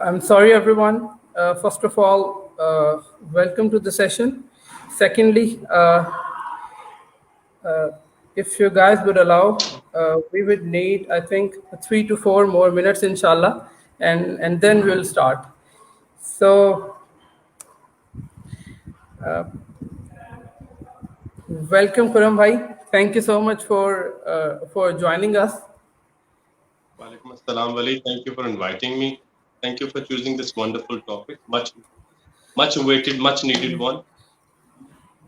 I'm sorry everyone. First of all, welcome to the session. Secondly, if you guys would allow, we would need, I think, 3 to 4 more minutes, inshallah, and then we'll start. So, welcome, Kuram bhai. Thank you so much for joining us. Walaikum assalam, Wali. Thank you for inviting me. Thank you for choosing this wonderful topic. Much awaited, much needed one.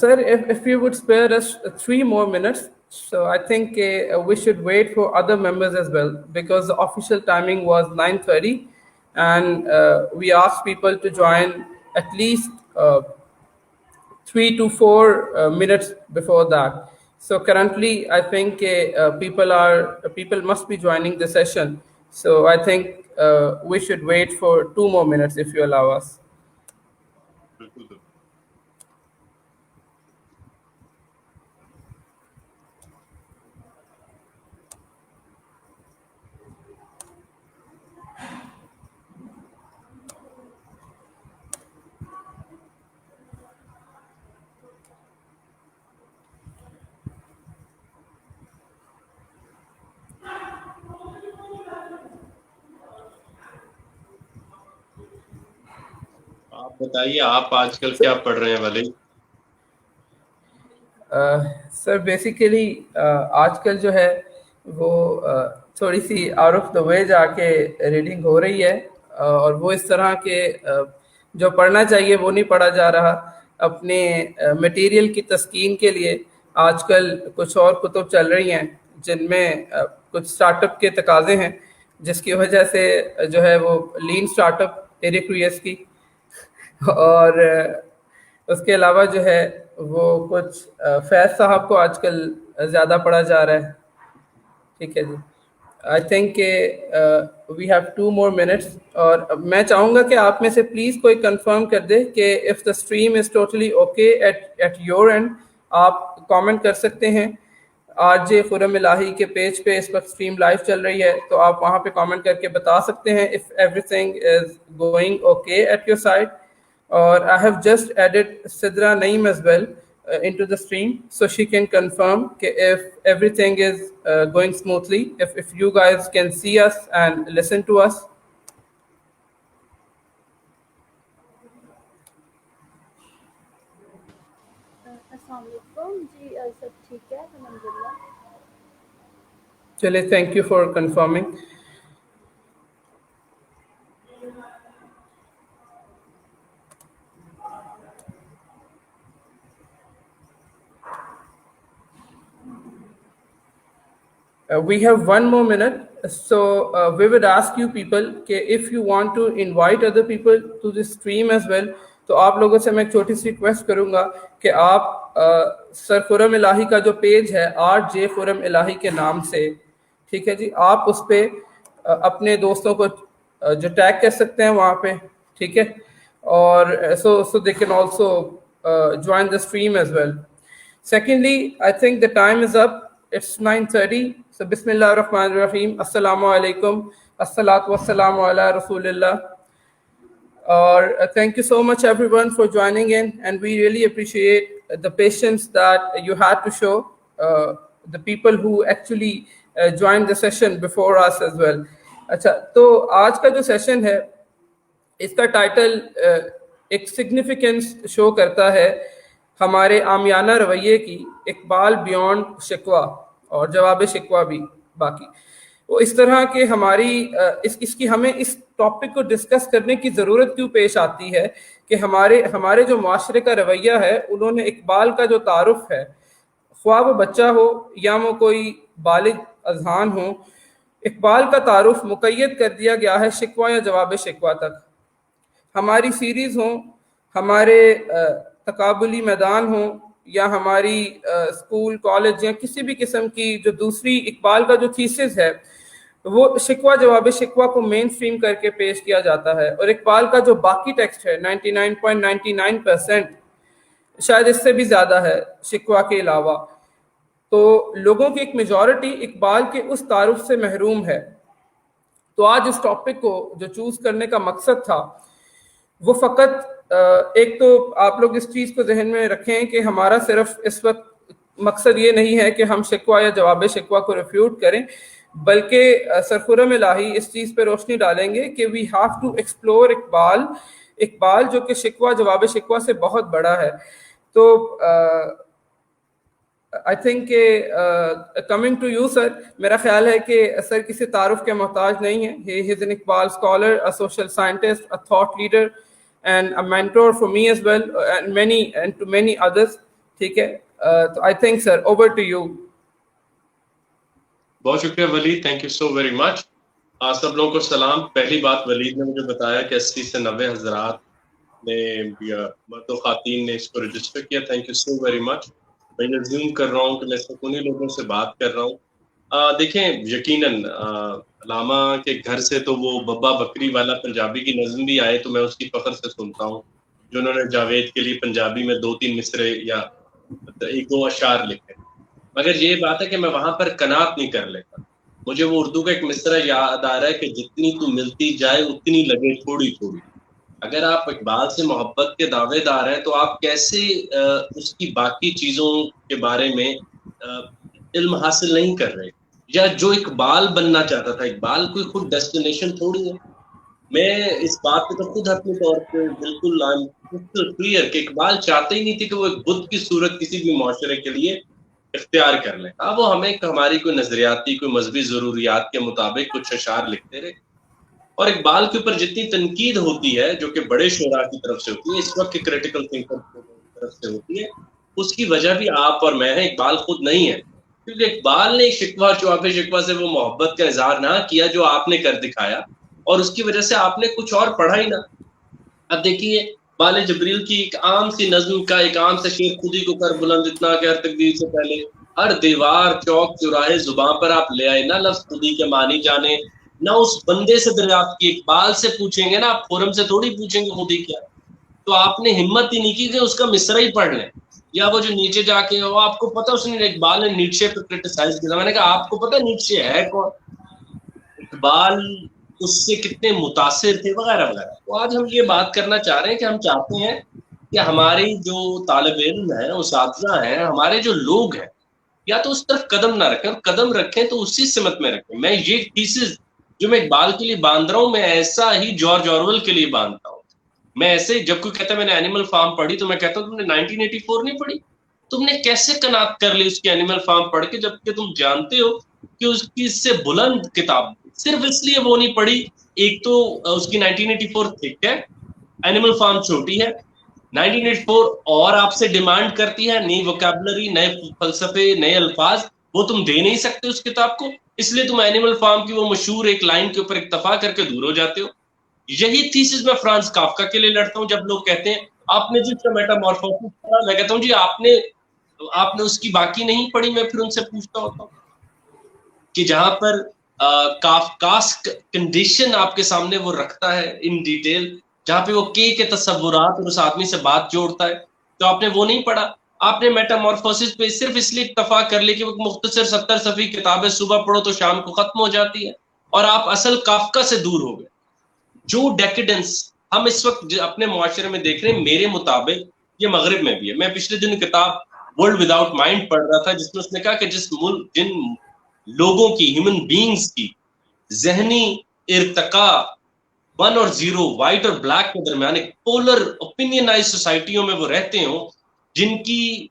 sir, if you would spare us 3 more minutes, so I think we should wait for other members as well, because the official timing was 9:30, and we asked people to join at least 3 to 4 minutes before that. So currently I think people must be joining the session, so I think we should wait for 2 more minutes if you allow us. آپ بتائیے آپ آج کل کیا پڑھ رہے ہیں ولی؟ سر بیسیکلی آج کل جو ہے وہ تھوڑی سی آؤٹ آف دا وے جا کے ریڈنگ ہو رہی ہے، اور وہ اس طرح کے جو پڑھنا چاہیے وہ نہیں پڑھا جا رہا. اپنے مٹیریل کی تسکین کے لیے آج کل کچھ اور کتب چل رہی ہیں جن میں کچھ اسٹارٹ اپ کے تقاضے ہیں، جس کی وجہ سے جو ہے وہ لین اسٹارٹ اپ ایرک ریس کی، اور اس کے علاوہ جو ہے وہ کچھ فیض صاحب کو آج کل زیادہ پڑھا جا رہا ہے. ٹھیک ہے جی، I think we have 2 more minutes، اور میں چاہوں گا کہ آپ میں سے پلیز کوئی کنفرم کر دے کہ if the stream is totally okay at your end. آپ کامنٹ کر سکتے ہیں. آج خرم الہی کے پیج پہ اس وقت اسٹریم لائیو چل رہی ہے، تو آپ وہاں پہ کامنٹ کر کے بتا سکتے ہیں if everything is going okay at your side. Or I have just added Sidra Naeem as well into the stream, so she can confirm if everything is going smoothly, if you guys can see us and listen to us. السلام علیکم جی، سب ٹھیک ہے الحمدللہ. چلے، thank you for confirming. We have 1 more minute, so we would ask you people if you want to invite other people to this stream as well. تو آپ لوگوں سے میں ایک چھوٹی سی ریکویسٹ کروں گا کہ آپ سر خرم الہی کا جو پیج ہے RJ خرم الہی کے نام سے، ٹھیک ہے جی، آپ اس پہ اپنے دوستوں کو جو ٹیگ کر سکتے ہیں وہاں پہ، ٹھیک ہے، اور so they can also join the stream as well. Secondly, I think the time is up. It's 9:30. So Bismillah ar-Rahman ar-Rahim. Assalamu alaikum. Assalatu wassalamu ala Rasulillah. Or thank you so much everyone for joining in, and we really appreciate the patience that you had to show the people who actually joined the session before us as well. اچھا، تو آج کا جو session ہے اس کا title ایک significance شو کرتا ہے ہمارے عامیانہ رویے کی، اقبال بیونڈ شکوہ اور جواب شکوہ بھی باقی. وہ اس طرح کہ اس کی ہمیں اس ٹاپک کو ڈسکس کرنے کی ضرورت کیوں پیش آتی ہے کہ ہمارے جو معاشرے کا رویہ ہے، انہوں نے اقبال کا جو تعارف ہے، خواہ وہ بچہ ہو یا وہ کوئی بالغ اذہان ہو، اقبال کا تعارف مقید کر دیا گیا ہے شکوہ یا جواب شکوہ تک. ہماری سیریز ہوں، ہمارے تقابلی میدان ہوں، یا ہماری اسکول کالج یا کسی بھی قسم کی جو دوسری اقبال کا جو تھیسس ہے وہ شکوہ جواب شکوہ کو مین سٹریم کر کے پیش کیا جاتا ہے. اور اقبال کا جو باقی ٹیکسٹ ہے 99.99% شاید اس سے بھی زیادہ ہے شکوہ کے علاوہ. تو لوگوں کی ایک میجورٹی اقبال کے اس تعارف سے محروم ہے. تو آج اس ٹاپک کو جو چوز کرنے کا مقصد تھا وہ فقط ایک تو آپ لوگ اس چیز کو ذہن میں رکھیں کہ ہمارا صرف اس وقت مقصد یہ نہیں ہے کہ ہم شکوہ یا جواب شکوہ کو ریفیوٹ کریں، بلکہ سرخرم الہی اس چیز پہ روشنی ڈالیں گے کہ we have to explore Iqbal جو کہ شکوہ جواب شکوہ سے بہت بڑا ہے. تو آئی تھنک کہ کمنگ ٹو یو سر، میرا خیال ہے کہ سر کسی تعارف کے محتاج نہیں ہے. He is an Iqbal scholar, a social scientist, a thought leader and a mentor for me as well and to many others. ٹھیک ہے، تو I think sir over to you. بہت شکریہ Walid, thank you so very much. سب لوگوں کو سلام. پہلی بات ولید نے مجھے بتایا کہ 80 سے 90 حضرات نے مرد و خواتین نے اس کو رجسٹر کیا. تھینک یو سو ویری مچ. میں زوم کر رہا ہوں کہ میں صرف انہیں لوگوں سے بات کر رہا ہوں. دیکھیں یقیناً علامہ کے گھر سے تو وہ ببا بکری والا پنجابی کی نظم بھی آئے تو میں اس کی فخر سے سنتا ہوں، جو انہوں نے جاوید کے لیے پنجابی میں 2-3 مصرے یا 1-2 اشعار لکھے. مگر یہ بات ہے کہ میں وہاں پر قناعت نہیں کر لیتا. مجھے وہ اردو کا ایک مصرع یاد آ رہا ہے کہ جتنی تو ملتی جائے اتنی لگے تھوڑی تھوڑی. اگر آپ اقبال سے محبت کے دعوے دار ہیں تو آپ کیسے اس کی باقی چیزوں کے بارے میں علم حاصل نہیں کر رہے؟ یا جو اقبال بننا چاہتا تھا، اقبال کوئی خود ڈیسٹینیشن تھوڑی ہے. میں اس بات پہ تو خود اپنے طور پہ بالکل کلیئر کہ اقبال چاہتے ہی نہیں تھے کہ وہ ایک بدھ کی صورت کسی بھی معاشرے کے لیے اختیار کر لیں. اب وہ ہمیں ہماری کوئی نظریاتی کوئی مذہبی ضروریات کے مطابق کچھ اشعار لکھتے رہے. اور اقبال کے اوپر جتنی تنقید ہوتی ہے جو کہ بڑے شعراء کی طرف سے ہوتی ہے، اس وقت کے کریٹیکل تھنکر کی طرف سے ہوتی ہے، اس کی وجہ بھی آپ اور میں ہیں، اقبال خود نہیں ہے. کیونکہ اقبال نے شکوہ جواب شکوہ سے وہ محبت کا اظہار نہ کیا جو آپ نے کر دکھایا، اور اس کی وجہ سے آپ نے کچھ اور پڑھا ہی نہ. اب دیکھیے بال جبریل کی ایک عام سی نظم کا ایک عام سے شعر، خودی کو کر بلند اتنا کہ ہر تقدیر سے پہلے ہر دیوار چوک چوراہے زباں پر آپ لے آئے، نہ لفظ خودی کے معنی جانے نہ اس بندے سے دریافت کی. اقبال سے پوچھیں گے نا آپ، فورم سے تھوڑی پوچھیں گے خودی کیا. تو آپ نے ہمت ہی نہیں کی کہ اس کا مصرع ہی پڑھ لیں، یا وہ جو نیچے جا کے وہ آپ کو پتہ اس نے اقبال نے نیٹشے پہ کرٹیسائز کیا. میں نے کہا آپ کو پتہ نیٹشے ہے کون، اقبال اس سے کتنے متاثر تھے وغیرہ وغیرہ. تو آج ہم یہ بات کرنا چاہ رہے ہیں کہ ہم چاہتے ہیں کہ ہماری جو طالب علم ہیں، اساتذہ ہیں، ہمارے جو لوگ ہیں، یا تو اس طرف قدم نہ رکھیں، اور قدم رکھیں تو اسی سمت میں رکھیں. میں یہ تھیسس جو میں اقبال کے لیے باندھ رہا ہوں، میں ایسا ہی جارج آرویل کے لیے باندھتا ہوں. میں ایسے جب کوئی کہتا ہے میں نے اینیمل فارم پڑھی تو میں کہتا ہوں تم نے 1984 نہیں پڑھی؟ تم نے کیسے قناعت کر لی اس کی اینیمل فارم پڑھ کے، جبکہ تم جانتے ہو کہ اس کی اس سے بلند کتاب صرف اس لیے وہ نہیں پڑھی. ایک تو اس کی 1984 تھک ہے، اینیمل فارم چھوٹی ہے. 1984 اور آپ سے ڈیمانڈ کرتی ہے نئی ووکیبلری، نئے فلسفے، نئے الفاظ، وہ تم دے نہیں سکتے اس کتاب کو، اس لیے تم اینیمل فارم کی وہ مشہور ایک لائن کے اوپر اکتفا کر کے دور ہو جاتے ہو. یہی تھیسس میں فرانس کافکا کے لیے لڑتا ہوں. جب لوگ کہتے ہیں آپ نے جس کا میٹامورفوسس پڑھا، میں کہتا ہوں جی آپ نے اس کی باقی نہیں پڑھی. میں پھر ان سے پوچھتا ہوتا ہوں کہ جہاں پر کافکاس کنڈیشن آپ کے سامنے وہ رکھتا ہے ان ڈیٹیل، جہاں پہ وہ کے تصورات اور اس آدمی سے بات جوڑتا ہے، تو آپ نے وہ نہیں پڑھا. آپ نے میٹامورفوسس پہ صرف اس لیے اکتفا کر لی کہ وہ مختصر 70 صفحے کتاب ہے، صبح پڑھو تو شام کو ختم ہو جاتی ہے، اور آپ اصل کافکا سے دور ہو گئے. جو ڈیکیڈنس ہم اس وقت اپنے معاشرے میں دیکھ رہے ہیں، میرے مطابق یہ مغرب میں بھی ہے. میں پچھلے دن کتاب ورلڈ وداؤٹ مائنڈ پڑھ رہا تھا، جس میں اس نے کہا کہ جن لوگوں کی، ہیومن بینگز کی ذہنی ارتقاء 1 اور 0، وائٹ اور بلیک کے درمیان ایک پولر اوپینینائز سوسائٹیوں میں وہ رہتے ہوں، جن کی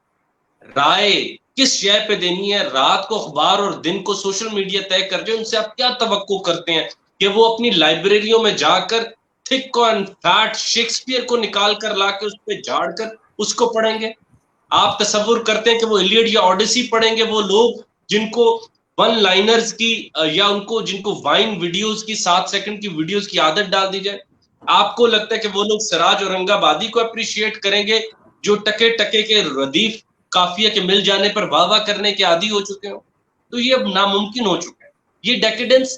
رائے کس شے پہ دینی ہے، رات کو اخبار اور دن کو سوشل میڈیا طے کر دے. ان سے آپ کیا توقع کرتے ہیں کہ وہ اپنی لائبریریوں میں جا کر تھک اینڈ فیٹ شیکسپیئر کو نکال کر لا کے اس پہ جھاڑ کر اس کو پڑھیں گے؟ آپ تصور کرتے ہیں کہ وہ ایلیڈ یا اوڈیسی پڑھیں گے؟ وہ لوگ جن کو 1 لائنرز کی یا جن کو وائن ویڈیوز کی 7 سیکنڈ کی ویڈیوز کی عادت ڈال دی جائے، آپ کو لگتا ہے کہ وہ لوگ سراج اورنگ آبادی کو اپریشیٹ کریں گے جو ٹکے ٹکے کے ردیف قافیہ کے مل جانے پر واہ واہ کرنے کے عادی ہو چکے ہوں؟ تو یہ اب ناممکن ہو چکا ہے. یہ ڈیکیڈنس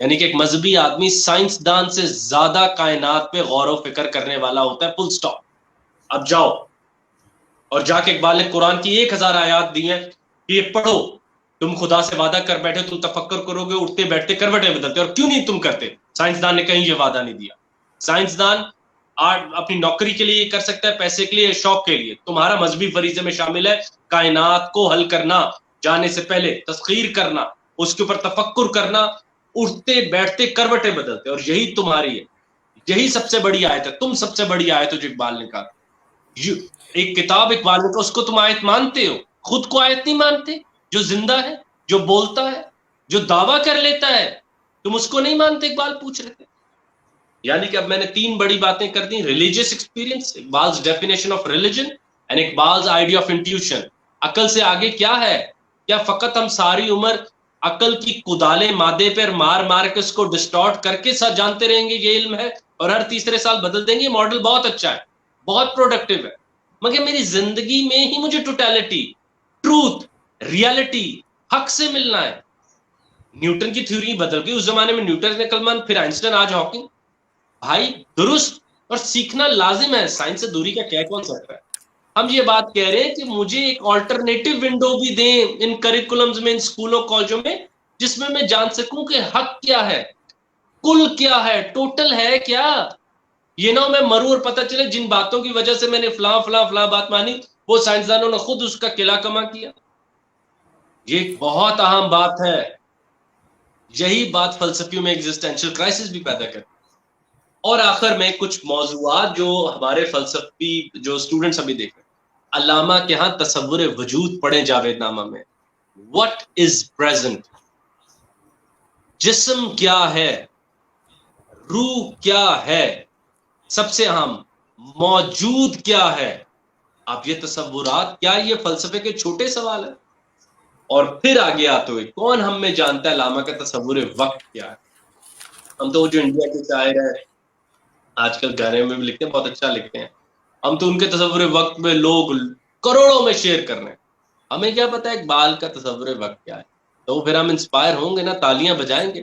یعنی کہ ایک مذہبی آدمی سائنسدان سے زیادہ کائنات پہ غور و فکر کرنے والا ہوتا ہے، فل سٹاپ. اب جاؤ اور جا کے اقبال نے قرآن کی 1000 آیات دی ہیں کہ یہ پڑھو، تم خدا سے وعدہ کر بیٹھے، تم تفکر کرو گے، اٹھتے بیٹھتے کروٹیں بدلتے. اور کیوں نہیں تم کرتے؟ سائنسدان نے کہیں یہ وعدہ نہیں دیا. سائنسدان اپنی نوکری کے لیے کر سکتا ہے، پیسے کے لیے، شوق کے لیے. تمہارا مذہبی فریضے میں شامل ہے کائنات کو حل کرنا، جانے سے پہلے تسخیر کرنا، اس کے اوپر تفکر کرنا، اٹھتے بیٹھتے کروٹیں بدلتے. اور یہی تمہاری ہے، یہی سب سے بڑی آیت ہے. تم سب سے بڑی آیت ہو جو اقبال نے کہا. ایک کتاب اقبال نے کہا، اس کو تم آیت مانتے ہو، خود کو آیت نہیں مانتے. جو زندہ ہے، جو بولتا ہے، جو دعویٰ کر لیتا ہے، تم اس کو نہیں مانتے. اقبال پوچھ رہے تھے. یعنی کہ اب میں نے 3 بڑی باتیں کر دی: religious experience, Iqbal's definition of religion, and Iqbal's idea of intuition. عقل سے آگے کیا ہے؟ کیا فقط ہم ساری عمر عقل کی کدالیں مادے پر مار مار کے اس کو ڈسٹارٹ کر کے ساتھ جانتے رہیں گے یہ علم ہے، اور ہر تیسرے سال بدل دیں گے؟ ماڈل بہت اچھا ہے، بہت پروڈکٹیو ہے، مگر میری زندگی میں ہی مجھے ٹوٹیلٹی، ٹروتھ، ریالٹی، حق سے ملنا ہے. نیوٹن کی تھیوری بدل گئی. اس زمانے میں نیوٹن نے کلمن، پھر آئنسٹائن، آج ہاکنگ. بھائی درست اور سیکھنا لازم ہے. سائنس سے دوری کا کیا کون سکتا ہے؟ ہم یہ بات کہہ رہے ہیں کہ مجھے ایک آلٹرنیٹو ونڈو بھی دیں ان کریکولمز میں، ان اسکولوں کالجوں میں، جس میں میں جان سکوں کہ حق کیا ہے، کل کیا ہے، ٹوٹل ہے کیا. یہ نہ میں مروں اور پتہ چلے جن باتوں کی وجہ سے میں نے فلاں فلاں فلاں بات مانی، وہ سائنسدانوں نے خود اس کا قلعہ کما کیا. یہ ایک بہت اہم بات ہے. یہی بات فلسفیوں میں ایگزسٹینشل کرائسس بھی پیدا کرتی. اور آخر میں کچھ موضوعات جو ہمارے فلسفی جو اسٹوڈنٹس ابھی دیکھ رہے ہیں. علامہ کے ہاں تصور وجود پڑھیں جاوید نامہ میں. What is present؟ جسم کیا ہے، روح کیا ہے، سب سے اہم موجود کیا ہے. اب یہ تصورات کیا یہ فلسفے کے چھوٹے سوال ہیں؟ اور پھر آگے آتے ہوئے کون ہم میں جانتا ہے علامہ کا تصور وقت کیا ہے؟ ہم تو جو انڈیا کے شاعر ہیں آج کل گانے میں بھی لکھتے ہیں، بہت اچھا لکھتے ہیں. ہم تو ان کے تصور وقت میں لوگ کروڑوں میں شیئر کر رہے ہیں. ہمیں کیا پتا ہے اقبال کا تصور وقت کیا ہے؟ تو پھر ہم انسپائر ہوں گے نا، تالیاں بجائیں گے.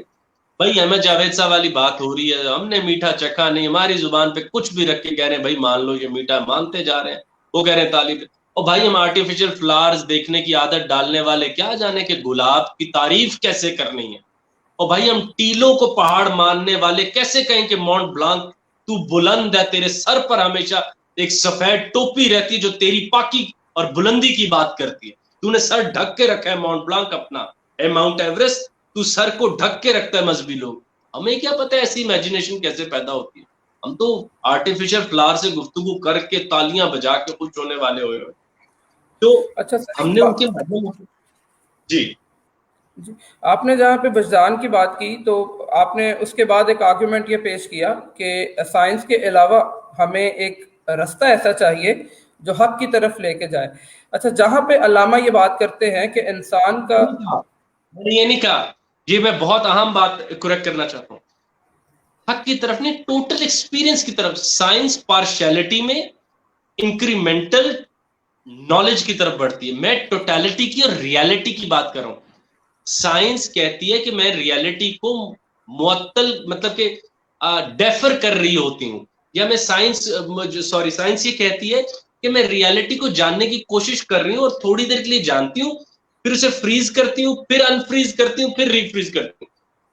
بھائی احمد جاوید صاحب والی بات ہو رہی ہے، ہم نے میٹھا چکھا نہیں، ہماری زبان پہ کچھ بھی رکھ کے کہہ رہے ہیں بھائی مان لو یہ میٹھا، مانتے جا رہے ہیں. وہ کہہ رہے ہیں تالی پہ. اور بھائی ہم آرٹیفیشل فلاورز دیکھنے کی عادت ڈالنے والے کیا جانے کہ گلاب کی تعریف کیسے کرنی ہے. اور بھائی ہم ٹیلوں کو پہاڑ ماننے والے کیسے کہیں کہ ماؤنٹ بلانک تو بلند ہے، تیرے سر پر ہمیشہ ایک سفید ٹوپی رہتی جو تیری پاکی اور بلندی کی بات کرتی ہے. تو نے سر ڈھک کے رکھا ہے ماؤنٹ بلانک اپنا، اے ماؤنٹ ایورسٹ تو سر کو ڈھک کے رکھتا ہے مذہبی لوگ. ہمیں کیا پتا ہے ایسی امیجنیشن کیسے پیدا ہوتی ہے. ہم تو آرٹیفیشل فلاور سے گفتگو کر کے تالیاں بجا کے خوش ہونے والے ہوئے. تو اچھا ہم نے ان کے جی جی آپ نے جہاں پہ وجدان کی بات کی تو آپ نے اس کے بعد ایک آرگیومنٹ یہ پیش کیا کہ سائنس کے علاوہ ہمیں ایک رستہ ایسا چاہیے جو حق کی طرف لے کے جائے. اچھا جہاں پہ علامہ یہ بات کرتے ہیں کہ انسان کا، میں نے یہ نہیں کہا، یہ میں بہت اہم بات کریکٹ کرنا چاہتا ہوں. حق کی طرف نہیں، ٹوٹل ایکسپیرینس کی طرف. سائنس پارشیلٹی میں انکریمنٹل نالج کی طرف بڑھتی ہے. میں ٹوٹیلٹی کی اور ریالٹی کی بات کر رہا ہوں. سائنس کہتی ہے کہ میں ریالٹی کو معطل مطلب کہ ڈیفر کر رہی ہوتی ہوں، یا میں سائنس یہ کہتی ہے کہ میں ریالٹی کو جاننے کی کوشش کر رہی ہوں اور تھوڑی دیر کے لیے جانتی ہوں، پھر اسے فریز کرتی ہوں، پھر انفریز کرتی ہوں، پھر ریفریز کرتی ہوں.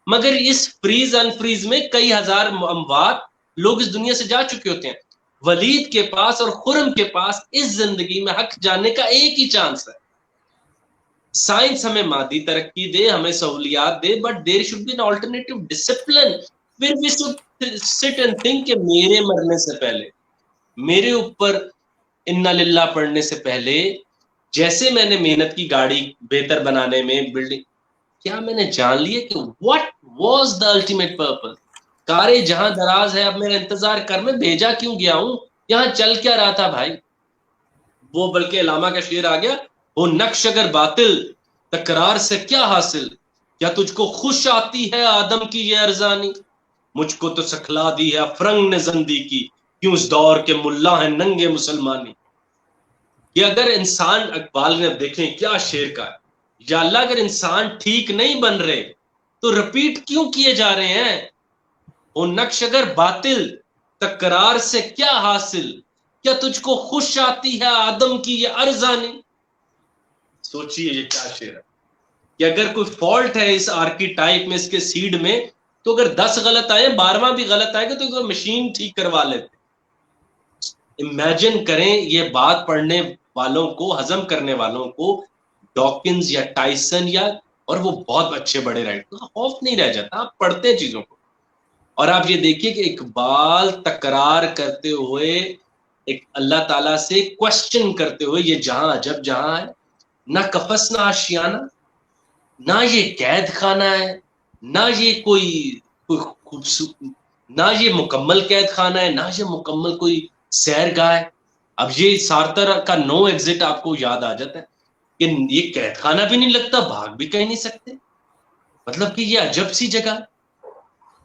مگر اس فریز انفریز میں کئی ہزار اموات لوگ اس دنیا سے جا چکے ہوتے ہیں. ولید کے پاس اور خرم کے پاس اس زندگی میں حق جاننے کا ایک ہی چانس ہے. سائنس ہمیں مادی ترقی دے، ہمیں سہولیات دے، but there should be an alternative discipline where we should sit and think کہ میرے مرنے سے پہلے، میرے اوپر انا للہ پڑھنے سے پہلے، جیسے میں نے محنت کی گاڑی بہتر بنانے میں، بلڈنگ، کیا میں نے جان لیا کہ what was the ultimate purpose؟ کارے جہاں دراز ہے اب میرا انتظار کر، میں بھیجا کیوں گیا ہوں، یہاں چل کیا رہا تھا بھائی. وہ بلکہ علامہ کا شعر آ گیا، وہ نقش اگر باطل تکرار سے کیا حاصل، کیا تجھ کو خوش آتی ہے آدم کی یہ ارزانی، مجھ کو تو سکھلا دی ہے افرنگ نے زندی کی، کیوں اس دور کے ملا ہیں ننگے مسلمانی. کہ اگر انسان، اقبال نے دیکھیں کیا شعر کا ہے، یا اللہ اگر انسان ٹھیک نہیں بن رہے تو رپیٹ کیوں کیے جا رہے ہیں؟ وہ نقش اگر باطل، تکرار سے کیا حاصل، کیا تجھ کو خوش آتی ہے آدم کی یہ ارزانی؟ سوچئے یہ کیا شعر ہے کہ اگر کوئی فالٹ ہے اس آرکیٹائپ میں، اس کے سیڈ میں، تو اگر 10 غلط آئے 12واں بھی غلط آئے گا تو مشین ٹھیک کروا لیتے۔ امیجن کریں یہ بات پڑھنے والوں کو، ہضم کرنے والوں کو، ڈاکنز یا ٹائسن یا، اور وہ بہت اچھے بڑے رائٹر، خوف نہیں رہ جاتا، آپ پڑھتے ہیں چیزوں کو۔ اور آپ یہ دیکھیے کہ اقبال تکرار کرتے ہوئے ایک اللہ تعالیٰ سے کوشچن کرتے ہوئے، یہ جہاں عجب جہاں ہے، نہ قفس نہ آشیانہ، نہ یہ قید خانہ ہے، نہ یہ کوئی خوبصورت، نہ یہ مکمل قید خانہ ہے، نہ یہ مکمل کوئی سیر گاہ ہے۔ اب یہ سارتر کا نو ایگزٹ آپ کو یاد آ جاتا ہے کہ یہ قید خانہ بھی نہیں لگتا، بھاگ بھی کہیں نہیں سکتے، مطلب کہ یہ عجب سی جگہ۔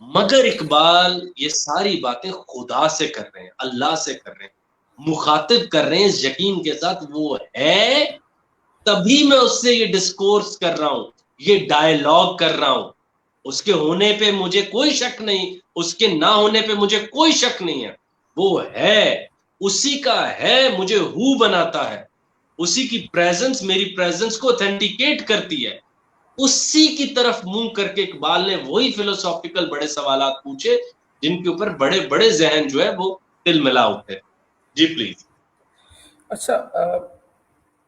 مگر اقبال یہ ساری باتیں خدا سے کر رہے ہیں، اللہ سے کر رہے ہیں، مخاطب کر رہے ہیں اس یقین کے ساتھ وہ ہے، تبھی میں اس سے یہ ڈسکورس کر رہا ہوں، یہ ڈائیلاگ کر رہا ہوں۔ اس کے ہونے پہ مجھے کوئی شک نہیں، اس کے نہ ہونے پہ مجھے کوئی شک نہیں ہے، وہ ہے، اسی کا ہے مجھے ہو بناتا ہے، اسی کی پریزنس میری پریزنس کو اتھینٹیکیٹ کرتی ہے۔ اسی کی طرف منہ کر کے اقبال نے وہی فلسافیکل بڑے سوالات پوچھے جن کے اوپر بڑے بڑے ذہن جو ہے وہ تل ملا اٹھے۔ جی پلیز۔ اچھا،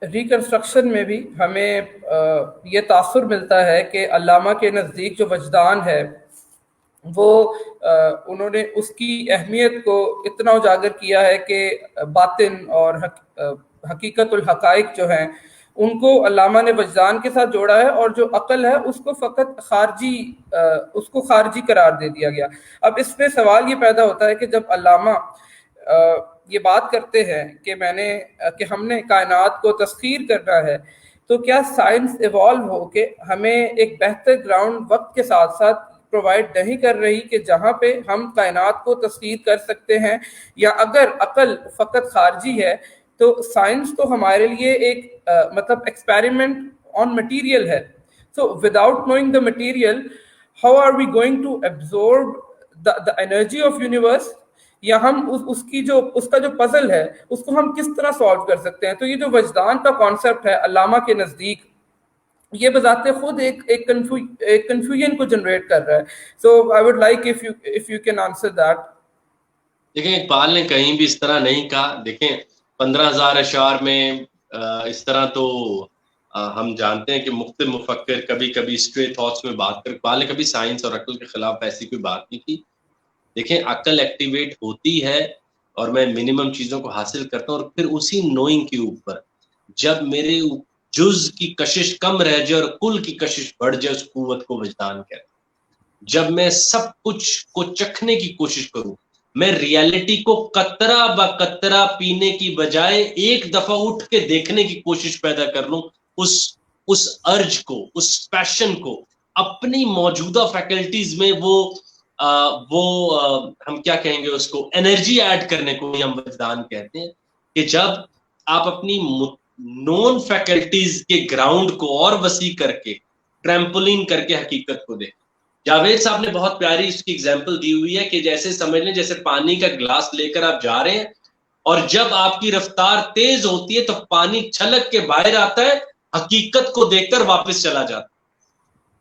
ریکنسٹرکشن میں بھی ہمیں یہ تاثر ملتا ہے کہ علامہ کے نزدیک جو وجدان ہے وہ انہوں نے اس کی اہمیت کو اتنا اجاگر کیا ہے کہ باطن اور حقیقت الحقائق جو ہیں ان کو علامہ نے وجدان کے ساتھ جوڑا ہے، اور جو عقل ہے اس کو فقط خارجی قرار دے دیا گیا۔ اب اس میں سوال یہ پیدا ہوتا ہے کہ جب علامہ یہ بات کرتے ہیں کہ ہم نے کائنات کو تسخیر کرنا ہے، تو کیا سائنس ایوالو ہو کے ہمیں ایک بہتر گراؤنڈ وقت کے ساتھ ساتھ پرووائڈ نہیں کر رہی کہ جہاں پہ ہم کائنات کو تسخیر کر سکتے ہیں؟ یا اگر عقل فقط خارجی ہے تو سائنس تو ہمارے لیے ایک مطلب ایکسپیریمنٹ آن مٹیریل ہے۔ So without knowing the material, how are we going to absorb the energy of universe? یا ہم اس کا جو پزل ہے اس کو ہم کس طرح سالو کر سکتے ہیں؟ تو یہ جو وجدان کا کانسیپٹ ہے علامہ کے نزدیک، یہ بذات خود ایک کنفیوژن کو جنریٹ کر رہا ہے۔ So I would like if you can answer that۔ دیکھیں اقبال نے کہیں بھی اس طرح نہیں کہا۔ دیکھیں 15,000 اشعار میں اس طرح تو ہم جانتے ہیں کہ مختلف مفکر کبھی کبھی اسٹرے تھاٹس میں بات کر، اقبال نے کبھی سائنس اور عقل کے خلاف ایسی کوئی بات نہیں کی۔ دیکھیں عقل ایکٹیویٹ ہوتی ہے اور میں منیمم چیزوں کو حاصل کرتا ہوں، اور پھر اسی نوئنگ کے اوپر جب میرے جز کی کشش کم رہ جائے اور کل کی کشش بڑھ جائے، اس قوت کو وجدان کہتے ہیں۔ جب میں سب کچھ کو چکھنے کی کوشش کروں، میں ریالٹی کو قطرہ با قطرہ پینے کی بجائے ایک دفعہ اٹھ کے دیکھنے کی کوشش پیدا کر لوں، اس ارج کو، اس پیشن کو اپنی موجودہ فیکلٹیز میں وہ ہم کیا کہیں گے اس کو، انرجی ایڈ کرنے کو ہم وجدان کہتے ہیں۔ کہ جب آپ اپنی نون فیکلٹیز کے گراؤنڈ کو اور وسیع کر کے، ٹریمپولین کر کے حقیقت کو دیکھ۔ جاوید صاحب نے بہت پیاری اس کی ایگزامپل دی ہوئی ہے کہ جیسے سمجھ لیں جیسے پانی کا گلاس لے کر آپ جا رہے ہیں، اور جب آپ کی رفتار تیز ہوتی ہے تو پانی چھلک کے باہر آتا ہے، حقیقت کو دیکھ کر واپس چلا جاتا ہے۔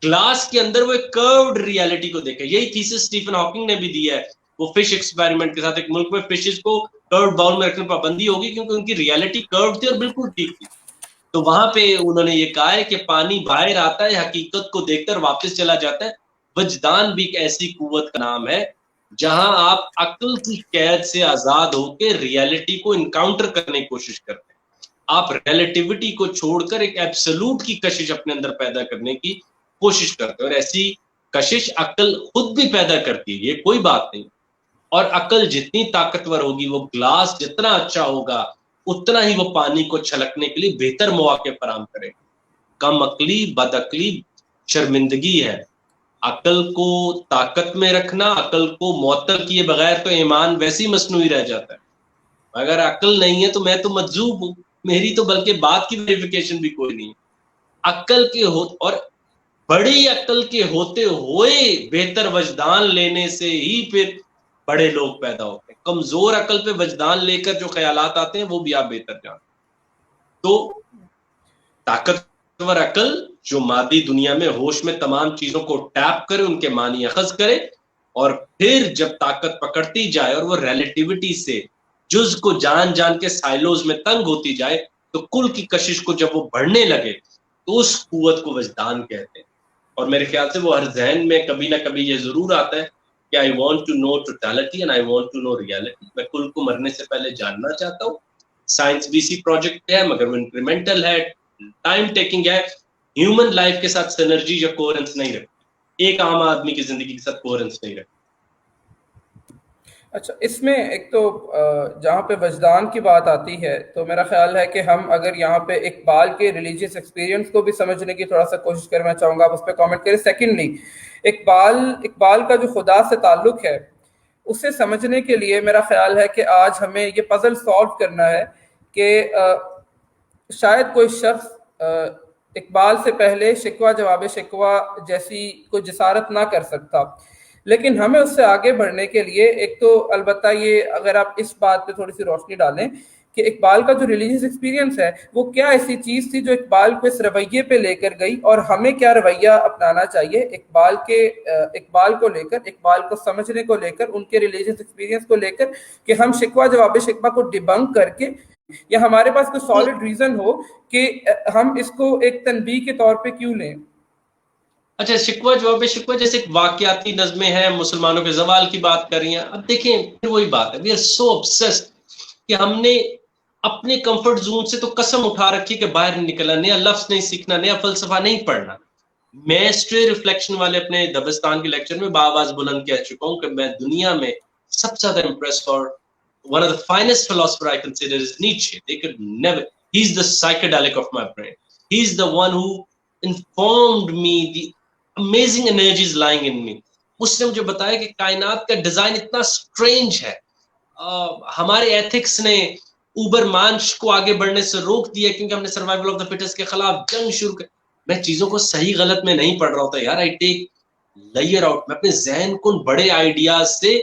گلاس کے اندر وہ ایک کروڈ ریالٹی کو دیکھے۔ یہی تھیسس سٹیفن ہاکنگ نے بھی دی ہے، وہ فش ایکسپیریمنٹ کے ساتھ۔ ایک ملک میں فشز کو کروڈ باؤل میں رکھنے پابندی ہوگی کیونکہ ان کی ریالٹی کروڈ تھی اور بالکل ٹھیک تھی، تو وہاں پہ انہوں نے یہ کہا ہے کہ پانی باہر آتا ہے، حقیقت کو دیکھ کر واپس چلا جاتا ہے۔ وجدان بھی ایک ایسی قوت کا نام ہے جہاں آپ عقل کی قید سے آزاد ہو کے ریالٹی کو انکاؤنٹر کرنے کی کوشش کرتے ہیں۔ آپ ریلیٹیوٹی کو چھوڑ کر ایک ایبسولوٹ کی کشش اپنے اندر پیدا کرنے کی کوشش کرتے ہیں، اور ایسی کشش عقل خود بھی پیدا کرتی ہے، یہ کوئی بات نہیں۔ اور عقل جتنی طاقتور ہوگی، وہ گلاس جتنا اچھا ہوگا، اتنا ہی وہ پانی کو چھلکنے کے لیے بہتر مواقع فراہم کرے گا۔ کم عقلی، بد عقلی شرمندگی ہے۔ عقل کو طاقت میں رکھنا، عقل کو معطل کیے بغیر تو ایمان ویسے ہی مصنوعی رہ جاتا ہے۔ اگر عقل نہیں ہے تو میں تو مجذوب ہوں، میری تو بلکہ بات کی ویریفیکیشن بھی کوئی نہیں ہے۔ عقل کے اور بڑی عقل کے ہوتے ہوئے بہتر وجدان لینے سے ہی پھر بڑے لوگ پیدا ہوتے ہیں. کمزور عقل پہ وجدان لے کر جو خیالات آتے ہیں وہ بھی آپ بہتر جانتے ہیں. تو طاقتور عقل جو مادی دنیا میں ہوش میں تمام چیزوں کو ٹیپ کرے, ان کے معنی اخذ کرے, اور پھر جب طاقت پکڑتی جائے اور وہ ریلیٹیوٹی سے جز کو جان جان کے سائلوز میں تنگ ہوتی جائے, تو کل کی کشش کو جب وہ بڑھنے لگے تو اس قوت کو وجدان کہتے ہیں. اور میرے خیال سے وہ ہر ذہن میں کبھی نہ کبھی یہ ضرور آتا ہے کہ I want to know totality and I want to know reality. میں کل کو مرنے سے پہلے جاننا چاہتا ہوں. سائنس بی سی پروجیکٹ ہے مگر وہ انکریمنٹل ہے, ٹائم ٹیکنگ ہے, ہیومن لائف کے ساتھ سینرجی یا کوہرنس نہیں رکھتی, ایک عام آدمی کی زندگی کے ساتھ کوہرنس نہیں رکھتی. اچھا, اس میں ایک تو جہاں پہ وجدان کی بات آتی ہے تو میرا خیال ہے کہ ہم اگر یہاں پہ اقبال کے ریلیجیس ایکسپیرینس کو بھی سمجھنے کی تھوڑا سا کوشش کرنا چاہوں گا, آپ اس پہ کامنٹ کریں. سیکنڈلی, اقبال کا جو خدا سے تعلق ہے اسے سمجھنے کے لیے میرا خیال ہے کہ آج ہمیں یہ پزل سالو کرنا ہے کہ شاید کوئی شخص اقبال سے پہلے شکوہ جواب شکوہ جیسی کوئی جسارت نہ کر سکتا, لیکن ہمیں اس سے آگے بڑھنے کے لیے ایک تو البتہ یہ اگر آپ اس بات پہ تھوڑی سی روشنی ڈالیں کہ اقبال کا جو ریلیجیس ایکسپیرینس ہے وہ کیا ایسی چیز تھی جو اقبال کو اس رویے پہ لے کر گئی, اور ہمیں کیا رویہ اپنانا چاہیے اقبال کو لے کر, اقبال کو سمجھنے کو لے کر, ان کے ریلیجیس ایکسپیرینس کو لے کر, کہ ہم شکوہ جواب شکوہ کو ڈیبنک کر کے, یا ہمارے پاس کوئی سالڈ ریزن ہو کہ ہم اس کو ایک تنبیہ کے طور پہ کیوں لیں. اچھا, شکوہ جواب شکوہ جیسے ایک واقعاتی نظمیں ہیں, مسلمانوں کے زوال کی بات کر رہی ہیں. اب دیکھیں پھر وہی بات ہے, وی آر سو obsessed کہ ہم نے اپنے کمفرٹ زون سے تو قسم اٹھا رکھی کہ باہر نہیں نکلنا, نیا لفظ نہیں سیکھنا, نیا فلسفہ نہیں پڑھنا. میں اسٹرے ریفلیکشن والے اپنے دبستان کے لیکچر میں بآواز بلند کہہ چکا ہوں کہ میں دنیا میں سب سے زیادہ امپریس اور one of the finest philosopher I consider is Nietzsche. They could never, he's the psychedelic of my brain. He's the one who informed me the amazing energies lying in me. اس نے مجھے بتایا کہ کائنات کا design اتنا strange ہے, ہمارے ethics نے اوبر مانش کو آگے بڑھنے سے روک دیا کیونکہ ہم نے سروائیول آف دا فٹسٹ کے خلاف جنگ شروع کر. میں چیزوں کو صحیح غلط میں نہیں پڑھ رہا ہوتا یار, آئی ٹیک لیئر آؤٹ. میں اپنے ذہن کو ان بڑے آئیڈیاز سے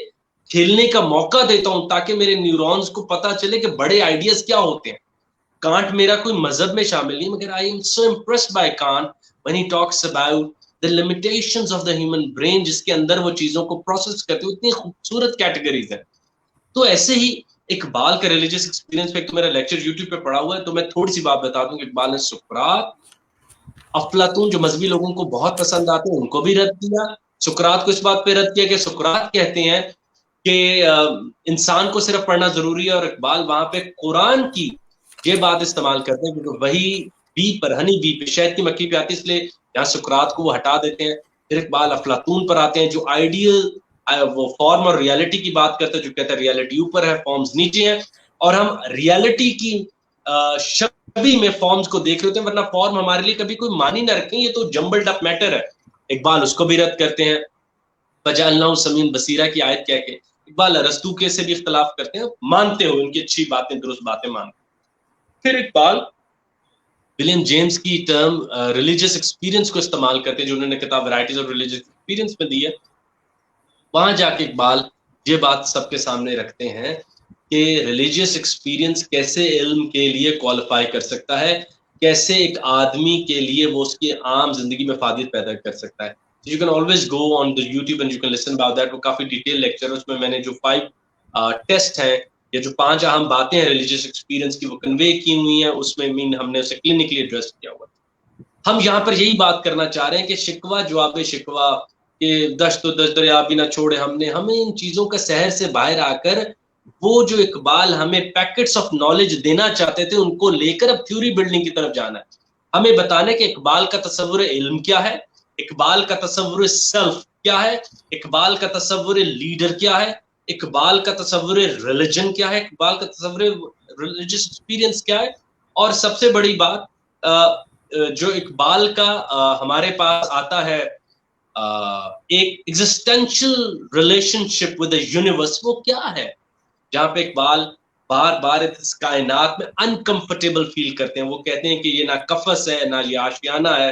کھیلنے کا موقع دیتا ہوں تاکہ میرے نیورونز کو پتا چلے کہ بڑے آئیڈیاز کیا ہوتے ہیں. کانٹ میرا کوئی مذہب میں شامل نہیں, مگر I am so impressed by Kant when he talks about the limitations of the human brain, جس کے اندر وہ چیزوں کو پروسیس کرتے ہوئے اتنی خوبصورت کیٹیگریز ہیں. تو ایسے ہی اقبال کا ریلیجیس ایکسپیرینس پہ ایک تو میرا لیکچر یوٹیوب پہ پڑا ہوا ہے, تو میں تھوڑی سی بات بتا دوں کہ اقبال نے سقراط, افلاطون جو مذہبی لوگوں کو بہت پسند آتے ہیں ان کو بھی رد کیا. سقراط کو اس بات پہ رد کیا کہ سقراط کہتے ہیں کہ انسان کو صرف پڑھنا ضروری ہے, اور اقبال وہاں پہ قرآن کی یہ بات استعمال کرتے ہیں کیونکہ وہی بی پر, ہنی بی پہ, شہد کی مکھی پہ آتی ہے, اس لیے یہاں سقراط کو وہ ہٹا دیتے ہیں. پھر اقبال افلاطون پر آتے ہیں جو آئیڈیل وہ فارم اور ریالٹی کی بات کرتے ہیں, جو کہتا ہے ریالٹی اوپر ہے, فارمز نیچے ہیں, اور ہم ریالٹی کی شبیہ میں فارمز کو دیکھ رہے ہوتے ہیں, ورنہ فارم ہمارے لیے کبھی کوئی معنی نہ رکھیں, یہ تو جمبلڈ اپ میٹر ہے. اقبال اس کو بھی رد کرتے ہیں فجعلناہ سمیعا بصیرا کی آیت کہہ کے. اقبال ارسطو کے سے بھی اختلاف کرتے ہیں, مانتے ہو ان کی اچھی باتیں, درست باتیں مانتے. پھر اقبال ولیم جیمز کی ٹرم ریلیجیس ایکسپیرینس کو استعمال کرتے ہیں جو انہوں نے کتاب ورائٹیز آف ریلیجیس ایکسپیرینس میں دی ہے. وہاں جا کے اقبال یہ بات سب کے سامنے رکھتے ہیں کہ ریلیجیس ایکسپیرینس کیسے علم کے لیے کوالیفائی کر سکتا ہے, کیسے ایک آدمی کے لیے وہ اس کی عام زندگی میں فائدہ پیدا کر سکتا ہے. You can always go on the YouTube and you can listen about that. وہ کافی ڈیٹیل لیکچر ہے, اس میں نے جو 5 ٹیسٹ ہیں یا جو 5 اہم باتیں ہیں ریلیجیس ایکسپیرینس کی وہ کنوے کی ہوئی ہیں, اس میں ہم نے اسے کلینکلی ایڈریس کیا ہوا. ہم یہاں پر یہی بات کرنا چاہ رہے ہیں کہ شکوہ جواب شکوہ کہ دشت و دشت دریا بھی نہ چھوڑے ہمیں ان چیزوں کا سحر سے باہر آ کر وہ جو اقبال ہمیں پیکٹس آف نالج دینا چاہتے تھے ان کو لے کر اب تھیوری بلڈنگ کی طرف جانا ہے. ہمیں بتانا کہ اقبال کا تصور علم کیا ہے, اقبال کا تصور سیلف کیا ہے, اقبال کا تصور لیڈر کیا ہے, اقبال کا تصور ریلیجن کیا ہے, اقبال کا تصور ریلیجس ایکسپیرینس کیا ہے, اور سب سے بڑی بات جو اقبال کا ہمارے پاس آتا ہے ایک existential relationship with the universe, وہ کیا ہے, جہاں پہ اقبال بار بار اس کائنات میں انکمفرٹیبل فیل کرتے ہیں. وہ کہتے ہیں کہ یہ نہ قفس ہے نہ یہ آشیانہ ہے,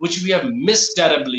which we have missed terribly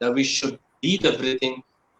that we should leave everything,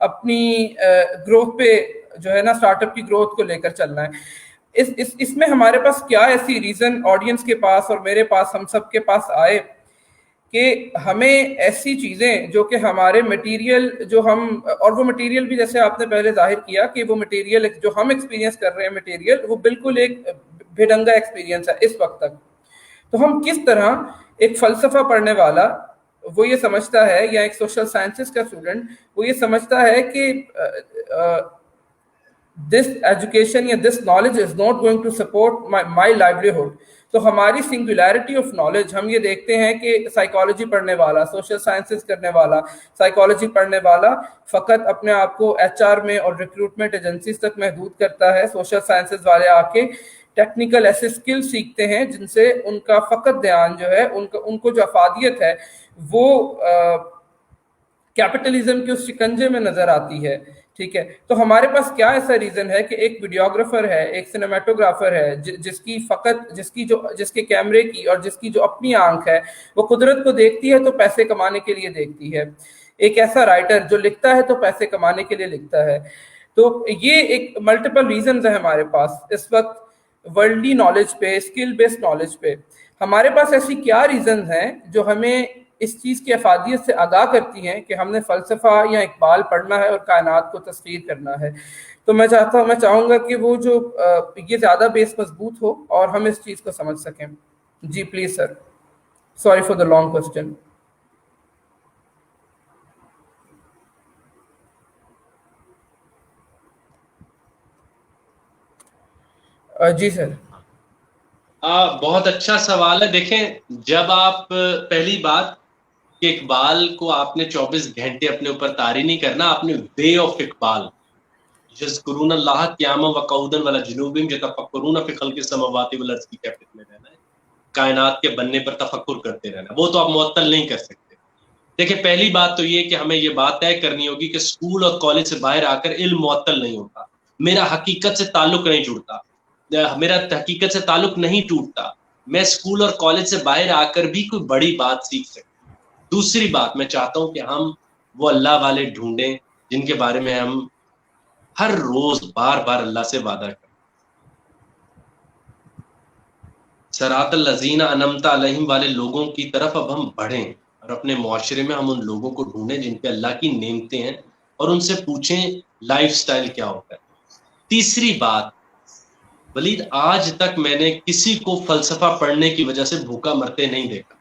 اپنی گروتھ پہ جو ہے نا اسٹارٹ اپ کی گروتھ کو لے کر چلنا ہے. اس میں ہمارے پاس کیا ایسی ریزن آڈینس کے پاس اور میرے پاس ہم سب کے پاس آئے کہ ہمیں ایسی چیزیں جو کہ ہمارے مٹیریل جو ہم, اور وہ مٹیریل بھی جیسے آپ نے پہلے ظاہر کیا کہ وہ مٹیریل جو ہم ایکسپیرینس کر رہے ہیں مٹیریل وہ بالکل ایک بھیڈنگا ایکسپیرینس ہے اس وقت تک. تو ہم کس طرح ایک فلسفہ پڑھنے والا وہ یہ سمجھتا ہے, یا ایک سوشل سائنسز کا اسٹوڈنٹ وہ یہ سمجھتا ہے کہ this education یا this knowledge is not going to support my livelihood. تو ہماری سنگولیرٹی آف نالج ہم یہ دیکھتے ہیں کہ سائیکالوجی پڑھنے والا, سوشل سائنسز کرنے والا, سائیکالوجی پڑھنے والا فقط اپنے آپ کو ایچ آر میں اور ریکروٹمنٹ ایجنسیز تک محدود کرتا ہے. سوشل سائنسز والے آ کے ٹیکنیکل ایسے اسکل سیکھتے ہیں جن سے ان کا فقط دھیان جو ہے ان کو جو افادیت ہے وہ کیپٹلزم کے اس شکنجے میں نظر آتی ہے. ٹھیک ہے, تو ہمارے پاس کیا ایسا ریزن ہے کہ ایک ویڈیوگرافر ہے, ایک سنیمیٹوگرافر ہے جس کے کیمرے کی اور جس کی جو اپنی آنکھ ہے وہ قدرت کو دیکھتی ہے تو پیسے کمانے کے لیے دیکھتی ہے. ایک ایسا رائٹر جو لکھتا ہے تو پیسے کمانے کے لیے لکھتا ہے. تو یہ ایک ملٹیپل ریزنز ہیں ہمارے پاس اس وقت ورلڈلی نالج پہ, اسکل بیسڈ نالج پہ. ہمارے پاس ایسی کیا ریزنز ہیں جو ہمیں اس چیز کی افادیت سے آگاہ کرتی ہیں کہ ہم نے فلسفہ یا اقبال پڑھنا ہے اور کائنات کو تصویر کرنا ہے. تو میں چاہوں گا کہ وہ جو یہ زیادہ بیس مضبوط ہو اور ہم اس چیز کو سمجھ سکیں. جی please sir, sorry for the long question. جی سر. بہت اچھا سوال ہے. دیکھیں, جب آپ پہلی بات کہ اقبال کو آپ نے 24 گھنٹے اپنے اوپر طاری نہیں کرنا, آپ نے وے آف اقبال یذکرون اللہ قیاما وقعودا وعلی جنوبہم یتفکرون فی خلق السماوات والارض کی کیفیت میں رہنا ہے, کائنات کے بننے پر تفکر کرتے رہنا. وہ تو آپ معطل نہیں کر سکتے. دیکھیں, پہلی بات تو یہ کہ ہمیں یہ بات طے کرنی ہوگی کہ اسکول اور کالج سے باہر آ کر علم معطل نہیں ہوتا, میرا حقیقت سے تعلق نہیں جڑتا, میرا حقیقت سے تعلق نہیں ٹوٹتا. میں اسکول اور کالج سے باہر آ کر بھی کوئی بڑی بات سیکھ سکتا. دوسری بات, میں چاہتا ہوں کہ ہم وہ اللہ والے ڈھونڈیں جن کے بارے میں ہم ہر روز بار بار اللہ سے وعدہ کریں. صراط الذین انعمت علیہم والے لوگوں کی طرف اب ہم بڑھیں اور اپنے معاشرے میں ہم ان لوگوں کو ڈھونڈیں جن پہ اللہ کی نعمتیں ہیں اور ان سے پوچھیں لائف سٹائل کیا ہوتا ہے. تیسری بات, ولید, آج تک میں نے کسی کو فلسفہ پڑھنے کی وجہ سے بھوکا مرتے نہیں دیکھا.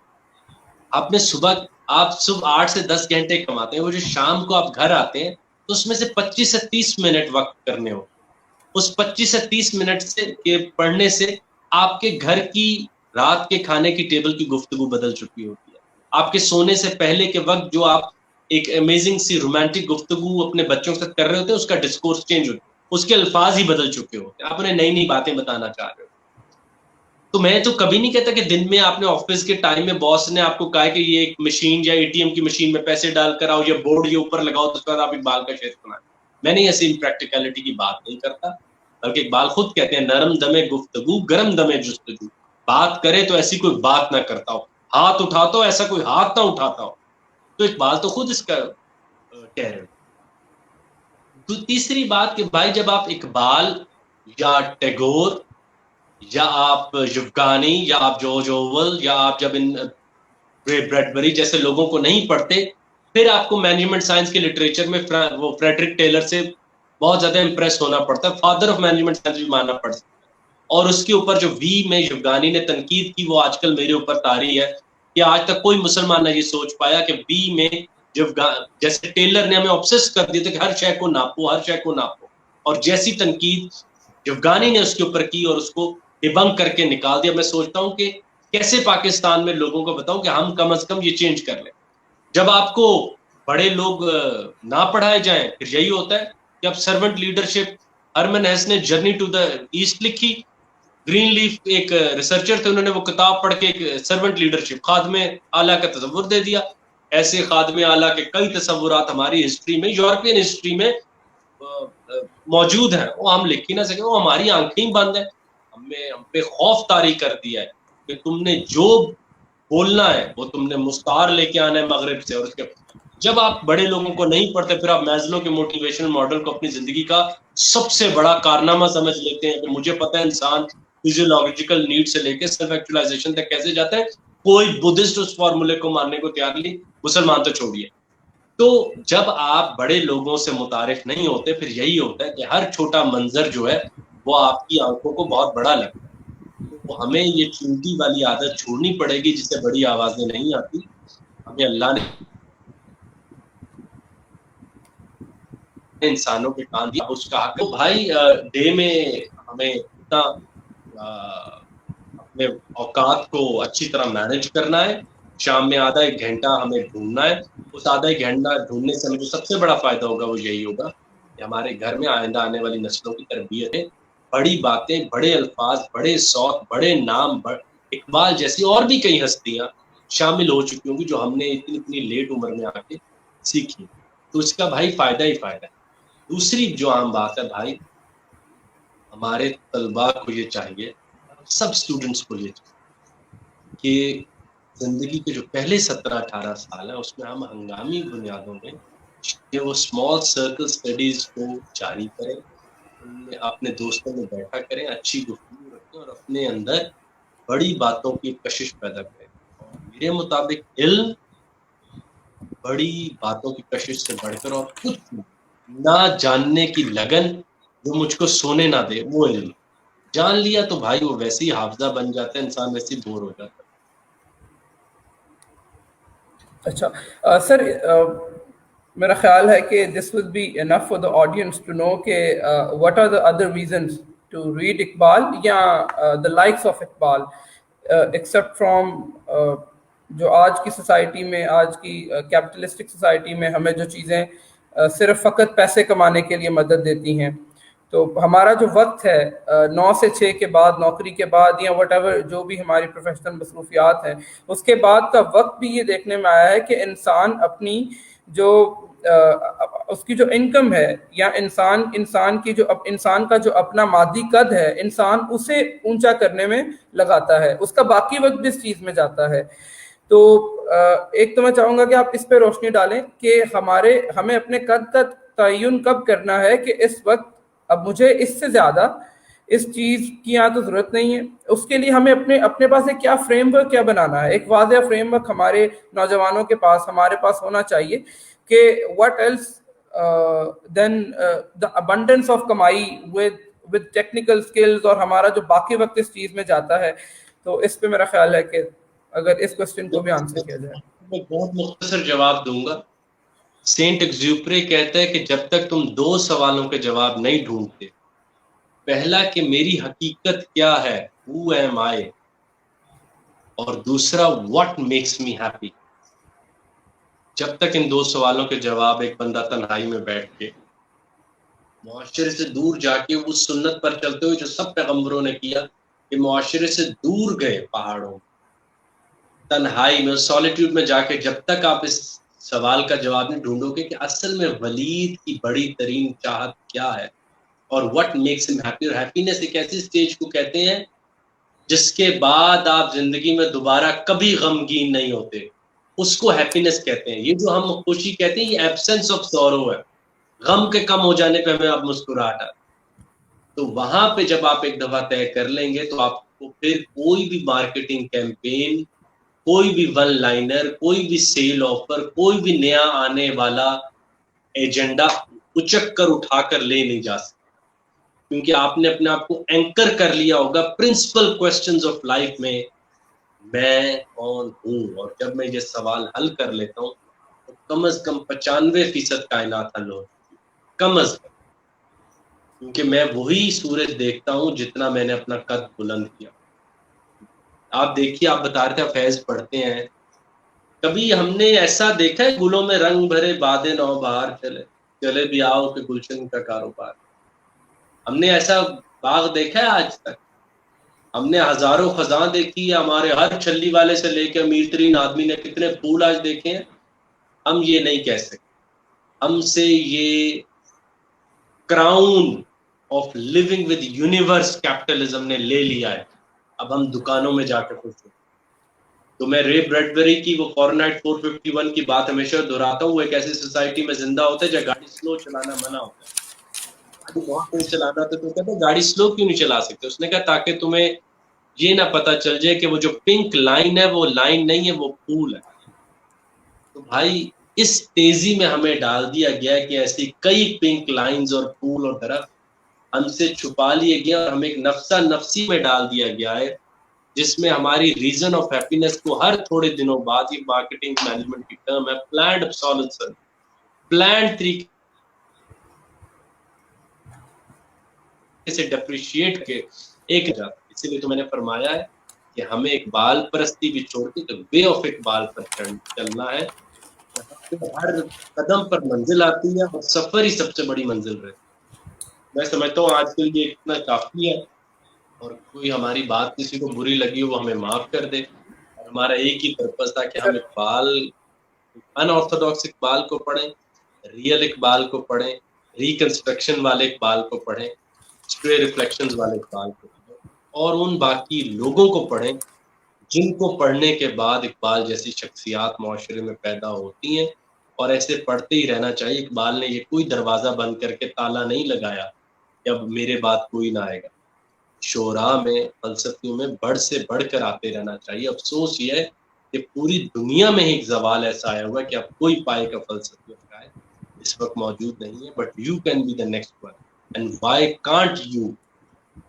آپ صبح 8 سے 10 گھنٹے کماتے ہیں, وہ جو شام کو آپ گھر آتے ہیں تو اس میں سے 25 سے 30 منٹ وقت کرنے ہو, اس 25 سے 30 منٹ سے پڑھنے سے آپ کے گھر کی رات کے کھانے کی ٹیبل کی گفتگو بدل چکی ہوتی ہے. آپ کے سونے سے پہلے کے وقت جو آپ ایک امیزنگ سی رومانٹک گفتگو اپنے بچوں کے ساتھ کر رہے ہوتے ہیں, اس کا ڈسکورس چینج ہوتا ہے, اس کے الفاظ ہی بدل چکے ہوتے ہیں, آپ انہیں نئی نئی باتیں بتانا چاہ رہے ہو. تو میں تو کبھی نہیں کہتا کہ دن میں آپ نے آفس کے ٹائم میں باس نے آپ کو کہا کہ یہ ایک مشین یا ATM کی مشین میں پیسے ڈال کر آؤ یا بورڈ یہ اوپر لگاؤ تو اس کے بعد آپ اقبال کا شعر سنائیں. میں نے ایسی پریکٹیکلٹی کی بات نہیں کرتا, بلکہ اقبال خود کہتے ہیں نرم دمے گفتگو گرم دمے جستجو, بات کرے تو ایسی کوئی بات نہ کرتا ہو, ہاتھ اٹھاتا ہو ایسا کوئی ہاتھ نہ اٹھاتا ہو. تو اقبال تو خود اس کا کہہ رہے ہو. تیسری بات کہ بھائی, جب آپ اقبال یا ٹیگور یا آپ یوگانی یا آپ جارج اوول یا آپ جب ان بریڈبری جیسے لوگوں کو نہیں پڑھتے, پھر آپ کو مینجمنٹ سائنس کے لٹریچر میں وہ فریڈرک ٹیلر سے بہت زیادہ امپریس ہونا پڑتا ہے, فادر آف مینجمنٹ سائنس بھی ماننا پڑتا ہے. اور اس کے اوپر جو وی میں یوگانی نے تنقید کی وہ آج کل میرے اوپر طاری ہے کہ آج تک کوئی مسلمان نہ یہ سوچ پایا کہ وی میں جیسے ٹیلر نے ہمیں آبسیس کر دیا تھا کہ ہر شے کو ناپو, ہر شے کو ناپو, اور جیسی تنقید یوگانی نے اس کے اوپر کی اور اس کو ڈیبنک کر کے نکال دیا. میں سوچتا ہوں کہ کیسے پاکستان میں لوگوں کو بتاؤں کہ ہم کم از کم یہ چینج کر لیں. جب آپ کو بڑے لوگ نہ پڑھائے جائیں پھر یہی ہوتا ہے کہ اب سرونٹ لیڈرشپ, ہرمن ہیس نے جرنی ٹو دا ایسٹ لکھی, گرین لیف ایک ریسرچر تھے, انہوں نے وہ کتاب پڑھ کے ایک سرونٹ لیڈرشپ خادم اعلیٰ کا تصور دے دیا. ایسے خادم اعلیٰ کے کئی تصورات ہماری ہسٹری میں, یورپین ہسٹری میں موجود ہیں, وہ ہم لکھ ہی نہ سکے, وہ ہماری آنکھیں بند ہیں. ہم پہ خوف طاری کر دیا ہے کہ تم نے جو بولنا ہے وہ تم نے مستعار لے کے آنا ہے مغرب سے, اور اس کے جب آپ بڑے لوگوں کو نہیں پڑھتے پھر آپ میزلو کے موٹیویشنل ماڈل کو اپنی زندگی کا سب سے بڑا کارنامہ سمجھ لیتے ہیں کہ مجھے پتہ ہے انسان فیزیولوجیکل نیڈ سے لے کے سیلف ایکچولائزیشن تک کیسے جاتا ہے. کوئی بدھسٹ اس فارمولے کو ماننے کو تیار نہیں, مسلمان تو چھوڑیے. تو جب آپ بڑے لوگوں سے متعارف نہیں ہوتے پھر یہی ہوتا ہے کہ ہر چھوٹا منظر جو ہے وہ آپ کی آنکھوں کو بہت بڑا لگتا ہے. تو ہمیں یہ چونٹی والی عادت چھوڑنی پڑے گی جسے بڑی آوازیں نہیں آتی. ہمیں اللہ نے انسانوں کے کان دیا, اس کا حق. تو بھائی ڈے میں ہمیں اتنا اپنے اوقات کو اچھی طرح مینج کرنا ہے. شام میں آدھا ایک گھنٹہ ہمیں ڈھونڈنا ہے. اس آدھا ایک گھنٹہ ڈھونڈنے سے ہمیں جو سب سے بڑا فائدہ ہوگا وہ یہی ہوگا کہ ہمارے گھر میں آئندہ آنے والی نسلوں کی تربیت ہے. بڑی باتیں, بڑے الفاظ, بڑے شوق, بڑے نام, اقبال جیسی اور بھی کئی ہستیاں شامل ہو چکی ہوں گی جو ہم نے اتنی لیٹ عمر میں آ کے سیکھی. تو اس کا بھائی فائدہ ہی فائدہ ہے. دوسری جو عام بات ہے بھائی, ہمارے طلباء کو یہ چاہیے, سب اسٹوڈنٹس کو یہ چاہیے کہ زندگی کے جو پہلے 17-18 سال ہیں اس میں ہم ہنگامی بنیادوں میں کہ وہ اسمال سرکل اسٹڈیز کو جاری کریں, ان میں اپنے دوستوں میں بیٹھا کریں, اچھی گفتگو رکھیں اور اپنے اندر بڑی باتوں کی کشش پیدا کریں. اور میرے مطابق علم بڑی باتوں کی کشش سے بڑھ کر اور کچھ نہ جاننے کی لگن جو مجھ کو سونے نہ دے, وہ علم. جان لیا تو بھائی وہ ویسے ہی حافظہ بن جاتا ہے, انسان ویسے ہی بور ہو جاتا ہے. اچھا سر, میرا خیال ہے کہ this will be enough for the audience to know کہ what are the other reasons to read Iqbal یا the likes of Iqbal, except from جو آج کی سوسائٹی میں, آج کی کیپٹلسٹک سوسائٹی میں ہمیں جو چیزیں صرف فقط پیسے کمانے کے لیے مدد دیتی ہیں. تو ہمارا جو وقت ہے 9 سے 6 کے بعد, نوکری کے بعد یا وٹ ایور جو بھی ہماری پروفیشنل مصروفیات ہیں, اس کے بعد کا وقت بھی یہ دیکھنے میں آیا ہے کہ انسان اپنی جو اس کی جو انکم ہے یا انسان کا جو اپنا مادی قد ہے, انسان اسے اونچا کرنے میں لگاتا ہے, اس کا باقی وقت بھی اس چیز میں جاتا ہے. تو ایک تو میں چاہوں گا کہ آپ اس پہ روشنی ڈالیں کہ ہمیں اپنے قد کا تعین کب کرنا ہے کہ اس وقت اب مجھے اس سے زیادہ اس چیز کی یہاں تو ضرورت نہیں ہے. اس کے لیے ہمیں اپنے پاس ایک کیا فریم ورک کیا بنانا ہے, ایک واضح فریم ورک ہمارے نوجوانوں کے پاس, ہمارے پاس ہونا چاہیے کہ what else then the abundance of کمائی with technical skills, اور ہمارا جو باقی وقت اس چیز میں جاتا ہے. تو اس پہ میرا خیال ہے کہ اگر اس کوسچن کو بھی آنسر کیا جائے. میں بہت مختصر جواب دوں گا. سینٹ ایگزیوپری کہتا ہے کہ جب تک تم 2 سوالوں کے جواب نہیں ڈھونڈتے, پہلا کہ میری حقیقت کیا ہے, who am I, اور دوسرا what makes me happy, جب تک ان 2 سوالوں کے جواب ایک بندہ تنہائی میں بیٹھ کے معاشرے سے دور جا کے وہ سنت پر چلتے ہوئے جو سب پیغمبروں نے کیا کہ معاشرے سے دور گئے پہاڑوں تنہائی میں, سولیٹیوڈ میں جا کے, جب تک آپ اس سوال کا جواب نہیں ڈھونڈو گے کہ اصل میں ولید کی بڑی ترین چاہت کیا ہے اور what makes him happy. اور ہیپینس ایک ایسی سٹیج کو کہتے ہیں جس کے بعد آپ زندگی میں دوبارہ کبھی غمگین نہیں ہوتے, اس کو ہیپینس کہتے ہیں. یہ جو ہم خوشی کہتے ہیں یہ ایبسنس آف سورو ہے, غم کے کم ہو جانے پہ ہمیں آپ مسکراہٹ آتی. تو وہاں پہ جب آپ ایک دفعہ طے کر لیں گے تو آپ کو پھر کوئی بھی مارکیٹنگ کیمپین, کوئی بھی ون لائنر, کوئی بھی سیل آفر, کوئی بھی نیا آنے والا ایجنڈا اچک کر اٹھا کر لے نہیں جا سکتا, کیونکہ آپ نے اپنے آپ کو اینکر کر لیا ہوگا پرنسپل کوسچنز آف لائف میں, میں کون ہوں. اور جب میں یہ سوال حل کر لیتا ہوں تو کم از کم 95% کائنات حل ہو, کم از کم, کیونکہ میں وہی سورج دیکھتا ہوں جتنا میں نے اپنا قد بلند کیا. آپ دیکھیے, آپ بتا رہے تھے فیض پڑھتے ہیں, کبھی ہم نے ایسا دیکھا ہے گلوں میں رنگ بھرے باد نو بہار چلے بھی آؤ کہ گلشن کا کاروبار, ہم نے ایسا باغ دیکھا ہے آج تک؟ ہم نے ہزاروں خزاں دیکھی ہے, ہمارے ہر چھلی والے سے لے کے امیر ترین آدمی نے کتنے پھول آج دیکھے ہیں. ہم یہ نہیں کہہ سکتے, ہم سے یہ crown of living with universe capitalism نے لے لیا ہے. اب ہم دکانوں میں جا کے خوش ہیں. تو میں رے بریڈبری کی وہ فارنائٹ 451 کی بات ہمیشہ دہراتا ہوں. وہ ایک ایسی سوسائٹی میں زندہ ہوتے ہیں جہاں گاڑی سلو چلانا منع ہوتا ہے. گاڑی بہت تیز چلانا ہوتا ہے تو کہتے ہیں گاڑی سلو کیوں نہیں چلا سکتے. اس نے کہا تاکہ تمہیں یہ نہ پتا چل جائے کہ وہ جو پنک لائن ہے وہ لائن نہیں ہے، وہ پول ہے. تو بھائی اس تیزی میں ہمیں ڈال دیا گیا ہے کہ ایسی کئی پنک لائنز اور پول اور درخت ہم سے چھپا لیے گئے اور ہمیں ایک نفسا نفسی میں ڈال دیا گیا ہے جس میں ہماری ریزن آف ہیپینس کو ہر تھوڑے دنوں بعد، یہ مارکیٹنگ مینجمنٹ کی ٹرم ہے، پلانڈ obsolescence، پلانڈ طریقے سے ڈپریشیٹ کے ایک جاتا. اسی لیے تو میں نے فرمایا ہے کہ ہمیں اقبال پرستی بھی چھوڑ کے وے آف اقبال پر چلنا ہے. ہر قدم پر منزل آتی ہے اور سفر ہی سب سے بڑی منزل رہتی ہے. میں سمجھتا ہوں آج کے لیے اتنا کافی ہے، اور کوئی ہماری بات کسی کو بری لگی ہو وہ ہمیں معاف کر دے. اور ہمارا ایک ہی پرپس تھا کہ ہم اقبال، ان آرتھوڈاکس اقبال کو پڑھیں، ریئل اقبال کو پڑھیں، ریکنسٹرکشن والے اقبال کو پڑھیں، اسٹرے ریفلیکشنز والے اقبال کو پڑھیں، اور ان باقی لوگوں کو پڑھیں جن کو پڑھنے کے بعد اقبال جیسی شخصیات معاشرے میں پیدا ہوتی ہیں. اور ایسے پڑھتے ہی رہنا چاہیے. اقبال نے یہ کوئی دروازہ بند کر کے تالا نہیں لگایا کہ اب میرے بعد کوئی نہ آئے گا. شعراء میں، فلسفیوں میں بڑھ سے بڑھ کر آتے رہنا چاہیے. افسوس یہ ہے کہ پوری دنیا میں ہی ایک زوال ایسا آیا ہوا ہے کہ اب کوئی پائے کا فلسفی اور شاعر اس وقت موجود نہیں ہے. But you can be the next one and why can't you.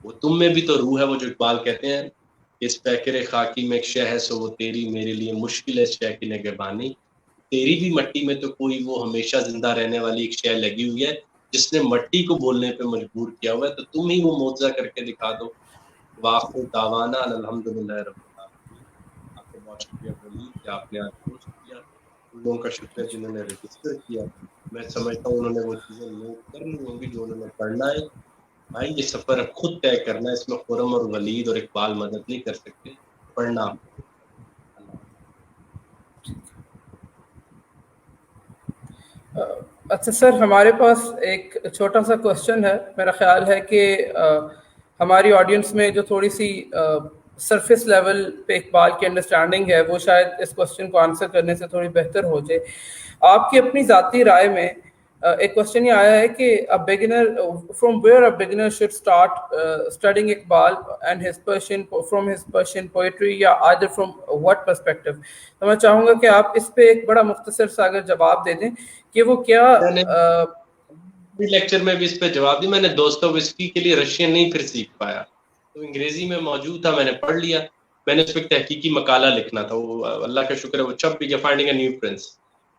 وہ تم میں بھی تو روح ہے. وہ جو اقبال کہتے ہیں اس پیکر خاکی میں ایک شے ہے سو وہ تیری میرے لیے مشکل ہے شے کی نگہبانی. تیری بھی مٹی میں تو کوئی وہ ہمیشہ زندہ رہنے والی ایک شے لگی ہوئی ہے جس نے مٹی کو بولنے پہ مجبور کیا ہوا ہے. تو تم ہی وہ معجزہ کر کے دکھا دو. واخر دعوانا الحمدللہ رب العالمین. آپ کا بہت شکریہ ولید کہ آپ نے آج پوسٹ کیا. ان لوگوں کا شکریہ جنہوں نے رجسٹر کیا. میں سمجھتا ہوں انہوں نے وہ چیزیں نوٹ کرنی ہوں گی جو انہوں نے پڑھنا ہے. بھائی یہ سفر خود طے کرنا ہے. اس میں خرم اور ولید اور اقبال مدد نہیں کر سکتے. پڑھنا آپ کو. اچھا سر، ہمارے پاس ایک چھوٹا سا کوشچن ہے. میرا خیال ہے کہ ہماری آڈینس میں جو تھوڑی سی سرفیس لیول پہ اقبال کی انڈرسٹینڈنگ ہے وہ شاید اس کوشچن کو آنسر کرنے سے تھوڑی بہتر ہو جائے. آپ کی اپنی ذاتی رائے میں ایک کوشچن یہ آیا ہے کہ from where a beginner should start studying Iqbal and from his Persian poetry یا آئدر فرام وٹ پرسپیکٹو. تو میں چاہوں گا کہ آپ اس پہ ایک بڑا مختصر سا اگر جواب دے دیں کہ وہ کیا. لیکچر میں بھی اس پہ جواب دی. میں نے دوستویسکی کے لیے رشین نہیں پھر سیکھ پایا تو انگریزی میں موجود تھا، میں نے پڑھ لیا. میں نے اس پہ تحقیقی مقالہ لکھنا تھا، وہ اللہ کا شکر ہے وہ چھپ بھی گیا، فائنڈنگ اے نیو پرنس.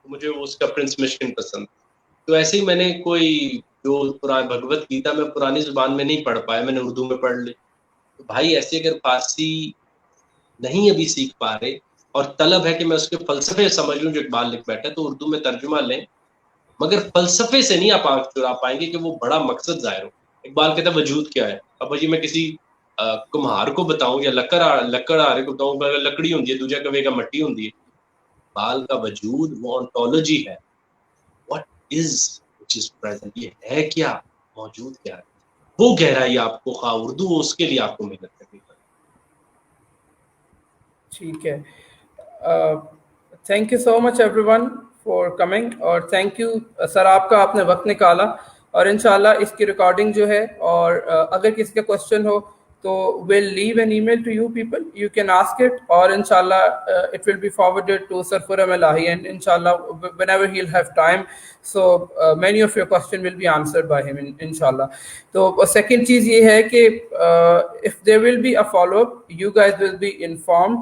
مجھے اس کا پرنس مشکن پسند. تو ایسے ہی میں نے کوئی جو پرانا بھگوت گیتا میں پرانی زبان میں نہیں پڑھ پایا، میں نے اردو میں پڑھ لی. تو بھائی ایسے اگر فارسی نہیں ابھی سیکھ پا رہے اور طلب ہے کہ میں اس کے فلسفے سمجھ لوں جو اقبال لکھ بیٹھا تو اردو میں ترجمہ لیں، مگر فلسفے سے نہیں آپ آنکھ چرا پائیں گے کہ وہ بڑا مقصد ظاہر ہو. اقبال کہتا ہے وجود کیا ہے. اب جی میں کسی کمہار کو بتاؤں یا لکڑ آ رہے کو بتاؤں لکڑی ہوندی ہے، دوجا کہے گا مٹی ہوندی ہے. اقبال کا وجود وہ انٹولوجی ہے. what is which is present، یہ ہے کیا، موجود کیا ہے. وہ گہرائی آپ کو خواہ اردو ہو اس کے لیے آپ کو محنت کرنی پڑے. ٹھیک ہے. Thank you so much every one for coming, اور تھینک یو سر آپ کا، آپ نے وقت نکالا. اور انشاءاللہ اس کی ریکارڈنگ جو ہے، اور اگر کسی کا کوشچن ہو تو we'll leave an email to you people, you can ask it, اور انشاءاللہ it will be forwarded to Sir Khurram Elahi, and inshallah whenever he'll have time, so many of your question will be answered by him inshallah. تو second چیز یہ ہے کہ if there will be a follow up, you guys will be informed.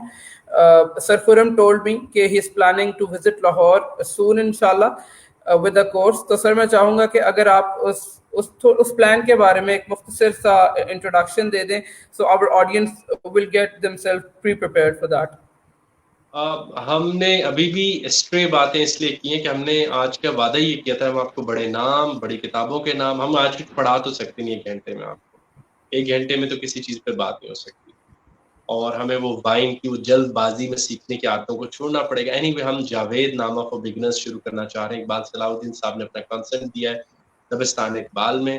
Sir Khurram told me کہ he is planning to visit Lahore soon inshallah with a course. تو سر میں چاہوں گا کہ اگر آپ اس پلان کے بارے میں ایک مختصر سا انٹروڈکشن دے دیں so our audience will get themselves pre-prepared for that. ہم نے ابھی بھی اسٹرے باتیں اس لیے کی ہیں کہ ہم نے آج کا وعدہ یہ کیا تھا ہم آپ کو بڑے نام، بڑی کتابوں کے نام، ہم آج کچھ پڑھا تو سکتے نہیں 1 گھنٹے میں. آپ کو 1 گھنٹے میں تو کسی چیز پہ بات نہیں ہو سکتی، اور ہمیں وہ وائن کی وہ جلد بازی میں سیکھنے کی عادتوں کو چھوڑنا پڑے گا. اینی وے ہم جاوید نامہ فار بگنرز شروع کرنا چاہ رہے ہیں. اقبال صلاح الدین صاحب نے اپنا کنسنٹ دیا ہے دبستان اقبال میں.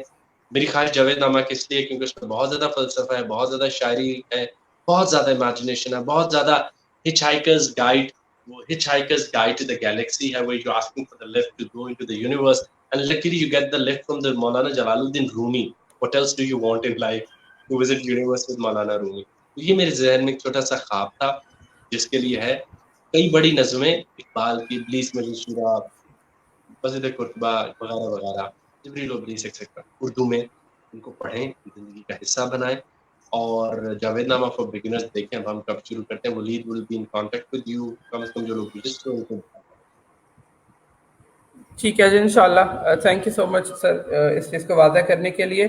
میری خواہش جاوید نامہ کس لیے، کیونکہ اس میں بہت زیادہ فلسفہ ہے، بہت زیادہ شاعری ہے، بہت زیادہ امیجنیشن ہے، بہت زیادہ hitchhiker's guide, وہ hitchhiker's guide to the galaxy ہے, where you're asking for the lift to go into the universe, and luckily you get the lift from the Maulana Jalaluddin Rumi. What else do you want in life? To visit universe with Maulana Rumi. یہ میرے ذہن میں ایک چھوٹا سا خواب تھا جس کے لیے ہے کئی بڑی نظمیں اقبال کی، ابلیس میں شورا، مسجد قرطبہ وغیرہ وغیرہ، جبریل و ابلیس ایکسیکٹرا، اردو میں ان کو پڑھیں، زندگی کا حصہ بنائیں، اور جاوید نامہ فار بگنرز دیکھیں اب ہم کب شروع کرتے ہیں. Walid will be in contact with you, کم از کم جو لوگ رجسٹر ان کو. ٹھیک ہے جی انشاءاللہ. تھینک یو سو مچ سر اس چیز کو واضح کرنے کے لیے،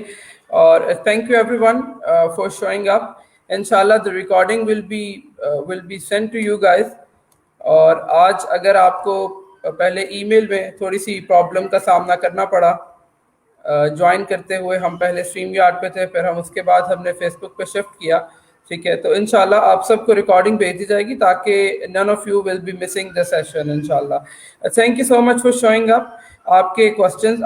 اور thank you everyone for showing up. انشاءاللہ the recording will be sent to you guys. اور آج اگر آپ کو پہلے ای میل میں تھوڑی سی پرابلم کا سامنا کرنا پڑا جوائن کرتے ہوئے، ہم پہلے اسٹریم یارڈ پہ تھے، پھر ہم اس کے بعد ہم نے فیس بک پہ شفٹ کیا، ٹھیک ہے، تو انشاءاللہ آپ سب کو ریکارڈنگ بھیج دی جائے گی تاکہ none of you will be missing the session انشاءاللہ. Thank you so much for showing up. آپ کے کوشچنز.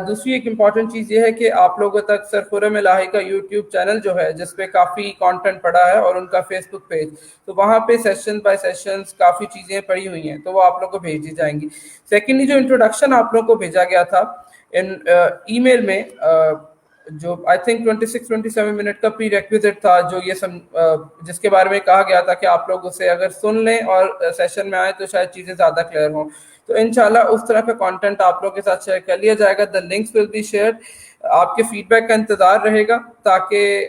دوسری ایک امپورٹنٹ چیز یہ ہے کہ آپ لوگوں تک سر خرم الہی کا یوٹیوب چینل جو ہے جس پہ کافی کانٹینٹ پڑا ہے، اور ان کا فیس بک پیج، تو وہاں پہ سیشن بائی سیشنز کافی چیزیں پڑی ہوئی ہیں، تو وہ آپ لوگوں کو بھیج دی جائیں گی. سیکنڈلی جو انٹروڈکشن آپ لوگوں کو بھیجا گیا تھا ای میل میں، جو آئی تھنک 26-27 منٹ کا پری ریکویزٹ تھا، جو یہ جس کے بارے میں کہا گیا تھا کہ آپ لوگ اسے اگر سن لیں اور سیشن میں آئیں تو شاید چیزیں زیادہ کلیئر ہوں. تو انشاءاللہ اس طرح کا کانٹینٹ آپ لوگوں کے ساتھ شیئر کر لیا جائے گا. The links will be shared. آپ کے فیڈ بیک کا انتظار رہے گا تاکہ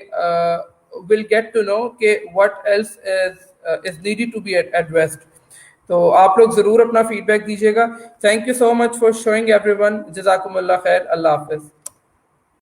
ول گیٹ ٹو نو کہ what else is needed to be addressed. تو آپ لوگ ضرور اپنا فیڈ بیک دیجیے گا. Thank you so much for showing everyone. جزاکم اللہ خیر. اللہ حافظ.